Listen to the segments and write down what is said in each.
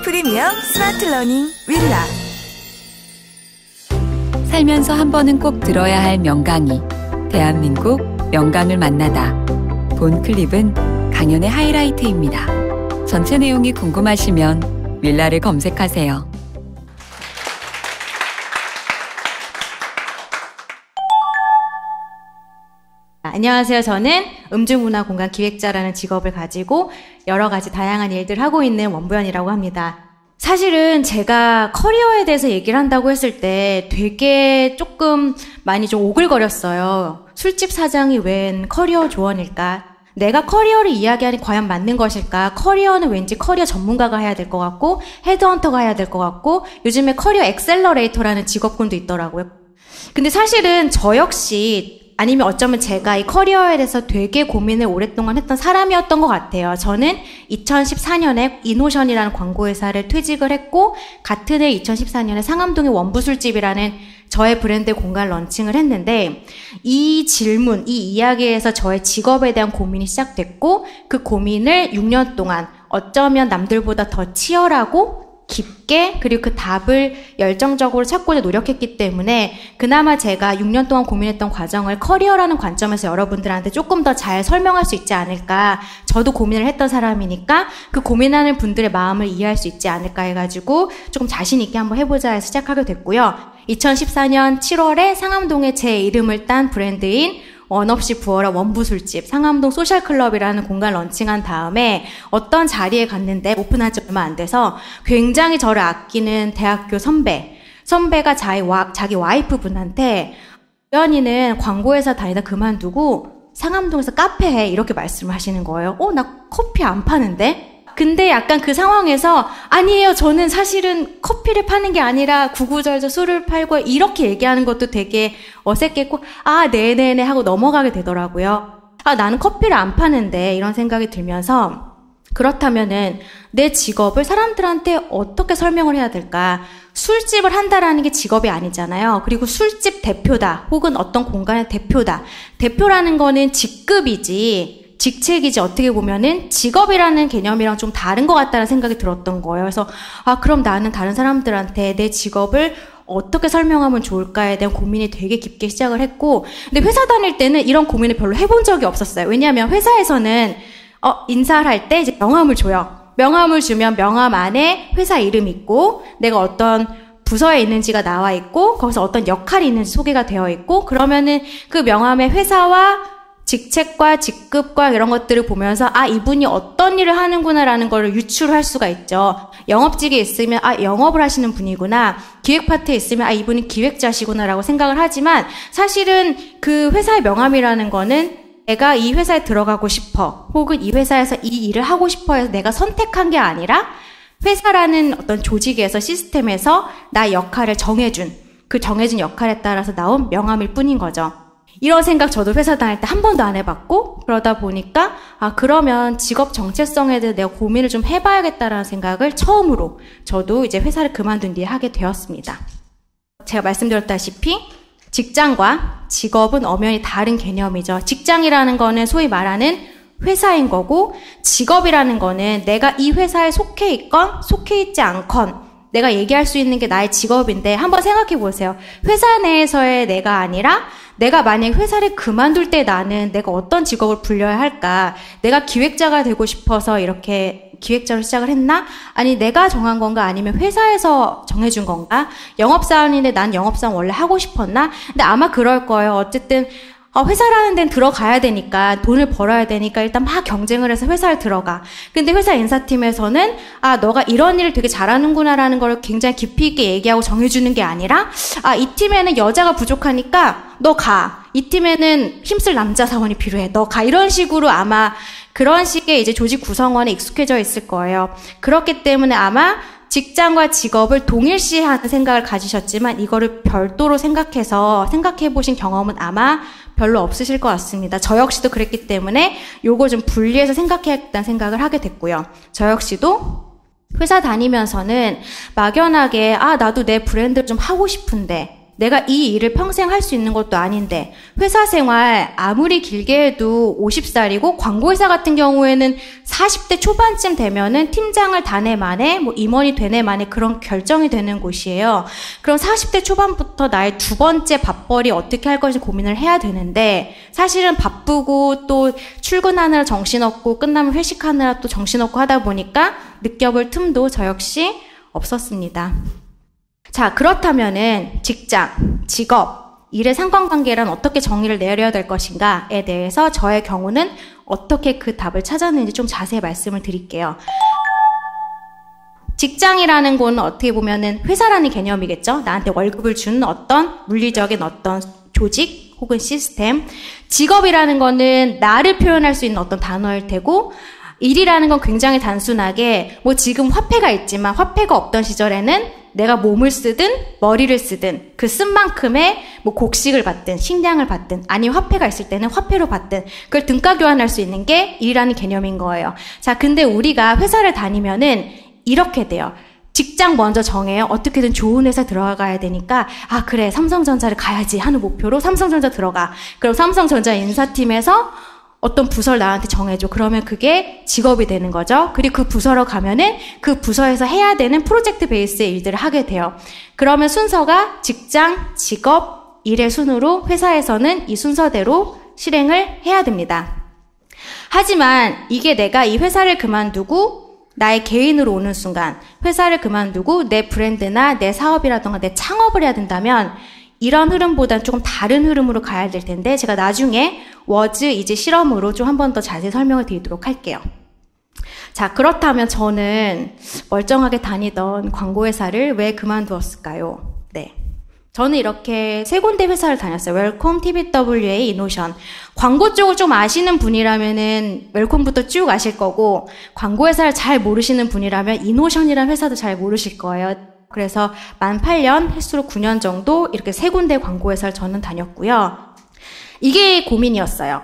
프리미엄 스마트 러닝 윌라. 살면서 한 번은 꼭 들어야 할 명강의. 대한민국 명강을 만나다. 본 클립은 강연의 하이라이트입니다. 전체 내용이 궁금하시면 윌라를 검색하세요. 안녕하세요. 저는 음주문화공간 기획자라는 직업을 가지고 여러 가지 다양한 일들을 하고 있는 원부연이라고 합니다. 사실은 제가 커리어에 대해서 얘기를 한다고 했을 때 되게 조금 많이 좀 오글거렸어요. 술집 사장이 웬 커리어 조언일까? 내가 커리어를 이야기하니 과연 맞는 것일까? 커리어는 왠지 커리어 전문가가 해야 될 것 같고 헤드헌터가 해야 될 것 같고 요즘에 커리어 엑셀러레이터라는 직업군도 있더라고요. 근데 사실은 저 역시 아니면 어쩌면 제가 이 커리어에 대해서 되게 고민을 오랫동안 했던 사람이었던 것 같아요. 저는 2014년에 이노션이라는 광고회사를 퇴직을 했고 같은 해 2014년에 상암동의 원부술집이라는 저의 브랜드 공간 런칭을 했는데 이 질문, 이 이야기에서 저의 직업에 대한 고민이 시작됐고 그 고민을 6년 동안 어쩌면 남들보다 더 치열하고 깊게 그리고 그 답을 열정적으로 찾고자 노력했기 때문에 그나마 제가 6년 동안 고민했던 과정을 커리어라는 관점에서 여러분들한테 조금 더 잘 설명할 수 있지 않을까. 저도 고민을 했던 사람이니까 그 고민하는 분들의 마음을 이해할 수 있지 않을까 해가지고 조금 자신 있게 한번 해보자 해서 시작하게 됐고요. 2014년 7월에 상암동에 제 이름을 딴 브랜드인 원 없이 부어라 원부술집 상암동 소셜클럽이라는 공간 런칭한 다음에 어떤 자리에 갔는데 오픈한 지 얼마 안 돼서 굉장히 저를 아끼는 대학교 선배가 자기 와이프분한테 연이는 광고회사 다니다 그만두고 상암동에서 카페해 이렇게 말씀을 하시는 거예요. 나 커피 안 파는데? 근데 약간 그 상황에서 아니에요. 저는 사실은 커피를 파는 게 아니라 구구절절 술을 팔고 이렇게 얘기하는 것도 되게 어색했고 네네네 하고 넘어가게 되더라고요. 나는 커피를 안 파는데 이런 생각이 들면서 그렇다면은 내 직업을 사람들한테 어떻게 설명을 해야 될까? 술집을 한다라는 게 직업이 아니잖아요. 그리고 술집 대표다 혹은 어떤 공간의 대표다. 대표라는 거는 직급이지 직책이지 어떻게 보면은 직업이라는 개념이랑 좀 다른 것 같다는 생각이 들었던 거예요. 그래서 그럼 나는 다른 사람들한테 내 직업을 어떻게 설명하면 좋을까에 대한 고민이 되게 깊게 시작을 했고 근데 회사 다닐 때는 이런 고민을 별로 해본 적이 없었어요. 왜냐하면 회사에서는 인사를 할 때 이제 명함을 줘요. 명함을 주면 명함 안에 회사 이름 있고 내가 어떤 부서에 있는지가 나와 있고 거기서 어떤 역할이 있는지 소개가 되어 있고 그러면은 그 명함에 회사와 직책과 직급과 이런 것들을 보면서 이분이 어떤 일을 하는구나라는 걸 유추할 수가 있죠. 영업직에 있으면 영업을 하시는 분이구나. 기획 파트에 있으면 이분이 기획자시구나라고 생각을 하지만 사실은 그 회사의 명함이라는 거는 내가 이 회사에 들어가고 싶어 혹은 이 회사에서 이 일을 하고 싶어 해서 내가 선택한 게 아니라 회사라는 어떤 조직에서 시스템에서 나의 역할을 정해준 그 정해진 역할에 따라서 나온 명함일 뿐인 거죠. 이런 생각 저도 회사 다닐 때 한 번도 안 해봤고 그러다 보니까 그러면 직업 정체성에 대해 내가 고민을 좀 해봐야겠다라는 생각을 처음으로 저도 이제 회사를 그만둔 뒤에 하게 되었습니다. 제가 말씀드렸다시피 직장과 직업은 엄연히 다른 개념이죠. 직장이라는 거는 소위 말하는 회사인 거고 직업이라는 거는 내가 이 회사에 속해 있건 속해 있지 않건 내가 얘기할 수 있는 게 나의 직업인데 한번 생각해 보세요. 회사 내에서의 내가 아니라 내가 만약 회사를 그만둘 때 나는 내가 어떤 직업을 불려야 할까? 내가 기획자가 되고 싶어서 이렇게 기획자로 시작을 했나? 아니 내가 정한 건가? 아니면 회사에서 정해준 건가? 영업사원인데 난 영업사원 원래 하고 싶었나? 근데 아마 그럴 거예요. 어쨌든 회사라는 데는 들어가야 되니까 돈을 벌어야 되니까 일단 막 경쟁을 해서 회사를 들어가. 근데 회사 인사팀에서는 너가 이런 일을 되게 잘하는구나라는 걸 굉장히 깊이 있게 얘기하고 정해주는 게 아니라 이 팀에는 여자가 부족하니까 너 가. 이 팀에는 힘쓸 남자 사원이 필요해. 너 가. 이런 식으로 아마 그런 식의 이제 조직 구성원에 익숙해져 있을 거예요. 그렇기 때문에 아마 직장과 직업을 동일시하는 생각을 가지셨지만 이거를 별도로 생각해 보신 경험은 아마 별로 없으실 것 같습니다. 저 역시도 그랬기 때문에 요거 좀 분리해서 생각해야겠다는 생각을 하게 됐고요. 저 역시도 회사 다니면서는 막연하게 나도 내 브랜드를 좀 하고 싶은데 내가 이 일을 평생 할 수 있는 것도 아닌데 회사 생활 아무리 길게 해도 50살이고 광고회사 같은 경우에는 40대 초반쯤 되면은 팀장을 다내 만에 뭐 임원이 되네 만에 그런 결정이 되는 곳이에요. 그럼 40대 초반부터 나의 두 번째 밥벌이 어떻게 할 것인지 고민을 해야 되는데 사실은 바쁘고 또 출근하느라 정신없고 끝나면 회식하느라 또 정신없고 하다 보니까 느껴볼 틈도 저 역시 없었습니다. 자, 그렇다면은 직장, 직업, 일의 상관관계란 어떻게 정의를 내려야 될 것인가에 대해서 저의 경우는 어떻게 그 답을 찾았는지 좀 자세히 말씀을 드릴게요. 직장이라는 건 어떻게 보면은 회사라는 개념이겠죠. 나한테 월급을 주는 어떤 물리적인 어떤 조직 혹은 시스템. 직업이라는 거는 나를 표현할 수 있는 어떤 단어일 테고, 일이라는 건 굉장히 단순하게 뭐 지금 화폐가 있지만 화폐가 없던 시절에는 내가 몸을 쓰든 머리를 쓰든 그 쓴 만큼의 뭐 곡식을 받든 식량을 받든 아니면 화폐가 있을 때는 화폐로 받든 그걸 등가 교환할 수 있는 게 일이라는 개념인 거예요. 자, 근데 우리가 회사를 다니면은 이렇게 돼요. 직장 먼저 정해요. 어떻게든 좋은 회사 들어가야 되니까 아 그래 삼성전자를 가야지 하는 목표로 삼성전자 들어가. 그럼 삼성전자 인사팀에서 어떤 부서를 나한테 정해줘. 그러면 그게 직업이 되는 거죠. 그리고 그 부서로 가면은 그 부서에서 해야 되는 프로젝트 베이스의 일들을 하게 돼요. 그러면 순서가 직장, 직업, 일의 순으로 회사에서는 이 순서대로 실행을 해야 됩니다. 하지만 이게 내가 이 회사를 그만두고 나의 개인으로 오는 순간 회사를 그만두고 내 브랜드나 내 사업이라던가 내 창업을 해야 된다면 이런 흐름보다는 조금 다른 흐름으로 가야 될 텐데 제가 나중에 워즈 이제 실험으로 좀 한 번 더 자세히 설명을 드리도록 할게요. 자, 그렇다면 저는 멀쩡하게 다니던 광고회사를 왜 그만두었을까요? 네. 저는 이렇게 세 군데 회사를 다녔어요. 웰컴, TBWA, 이노션. 광고 쪽을 좀 아시는 분이라면은 웰컴부터 쭉 아실 거고 광고회사를 잘 모르시는 분이라면 이노션이라는 회사도 잘 모르실 거예요. 그래서 만 8년, 횟수로 9년 정도 이렇게 세 군데 광고회사를 저는 다녔고요. 이게 고민이었어요.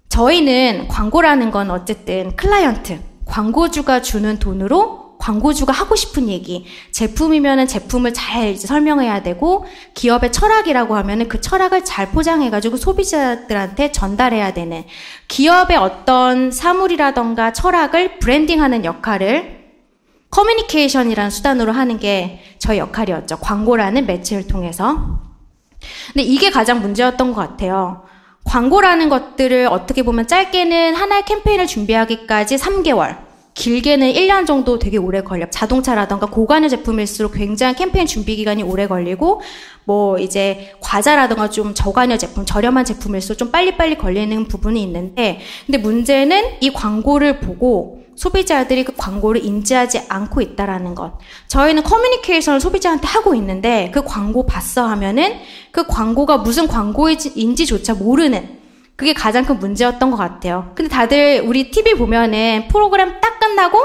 저희는 광고라는 건 어쨌든 클라이언트, 광고주가 주는 돈으로 광고주가 하고 싶은 얘기, 제품이면은 제품을 잘 설명해야 되고 기업의 철학이라고 하면은 그 철학을 잘 포장해가지고 소비자들한테 전달해야 되는 기업의 어떤 사물이라던가 철학을 브랜딩하는 역할을 커뮤니케이션이라는 수단으로 하는 게 저희 역할이었죠. 광고라는 매체를 통해서. 근데 이게 가장 문제였던 것 같아요. 광고라는 것들을 어떻게 보면 짧게는 하나의 캠페인을 준비하기까지 3개월, 길게는 1년 정도 되게 오래 걸려요. 자동차라던가 고가의 제품일수록 굉장히 캠페인 준비 기간이 오래 걸리고 뭐 이제 과자라던가 좀 저가의 제품, 저렴한 제품일수록 좀 빨리빨리 걸리는 부분이 있는데 근데 문제는 이 광고를 보고 소비자들이 그 광고를 인지하지 않고 있다라는 것. 저희는 커뮤니케이션을 소비자한테 하고 있는데 그 광고 봤어 하면은 그 광고가 무슨 광고인지조차 모르는 그게 가장 큰 문제였던 것 같아요. 근데 다들 우리 TV 보면은 프로그램 딱 끝나고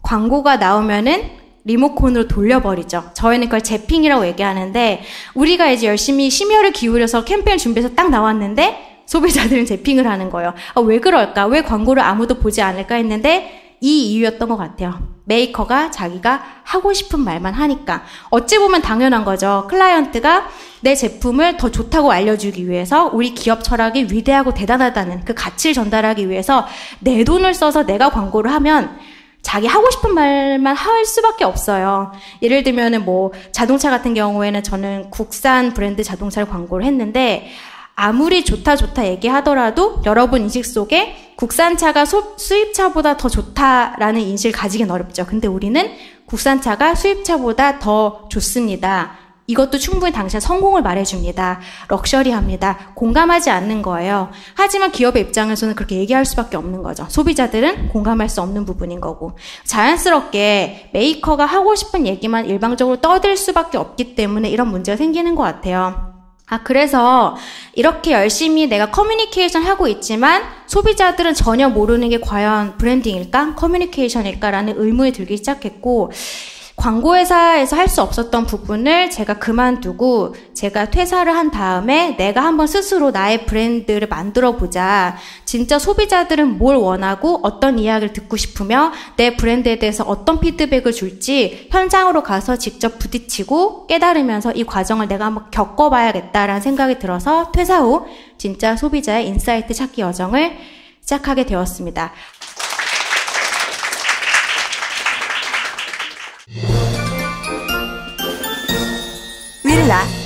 광고가 나오면은 리모컨으로 돌려버리죠. 저희는 그걸 재핑이라고 얘기하는데 우리가 이제 열심히 심혈을 기울여서 캠페인 준비해서 딱 나왔는데 소비자들은 재핑을 하는 거예요. 아, 왜 그럴까? 왜 광고를 아무도 보지 않을까 했는데 이 이유였던 것 같아요. 메이커가 자기가 하고 싶은 말만 하니까. 어찌 보면 당연한 거죠. 클라이언트가 내 제품을 더 좋다고 알려주기 위해서 우리 기업 철학이 위대하고 대단하다는 그 가치를 전달하기 위해서 내 돈을 써서 내가 광고를 하면 자기 하고 싶은 말만 할 수밖에 없어요. 예를 들면은 뭐 자동차 같은 경우에는 저는 국산 브랜드 자동차를 광고를 했는데 아무리 좋다 얘기하더라도 여러분 인식 속에 국산차가 수입차보다 더 좋다라는 인식을 가지긴 어렵죠. 근데 우리는 국산차가 수입차보다 더 좋습니다. 이것도 충분히 당시에 성공을 말해줍니다. 럭셔리합니다. 공감하지 않는 거예요. 하지만 기업의 입장에서는 그렇게 얘기할 수밖에 없는 거죠. 소비자들은 공감할 수 없는 부분인 거고. 자연스럽게 메이커가 하고 싶은 얘기만 일방적으로 떠들 수밖에 없기 때문에 이런 문제가 생기는 것 같아요. 그래서 이렇게 열심히 내가 커뮤니케이션 하고 있지만 소비자들은 전혀 모르는 게 과연 브랜딩일까? 커뮤니케이션일까라는 의문이 들기 시작했고 광고회사에서 할 수 없었던 부분을 제가 그만두고 제가 퇴사를 한 다음에 내가 한번 스스로 나의 브랜드를 만들어 보자. 진짜 소비자들은 뭘 원하고 어떤 이야기를 듣고 싶으며 내 브랜드에 대해서 어떤 피드백을 줄지 현장으로 가서 직접 부딪히고 깨달으면서 이 과정을 내가 한번 겪어봐야겠다라는 생각이 들어서 퇴사 후 진짜 소비자의 인사이트 찾기 여정을 시작하게 되었습니다. 윌라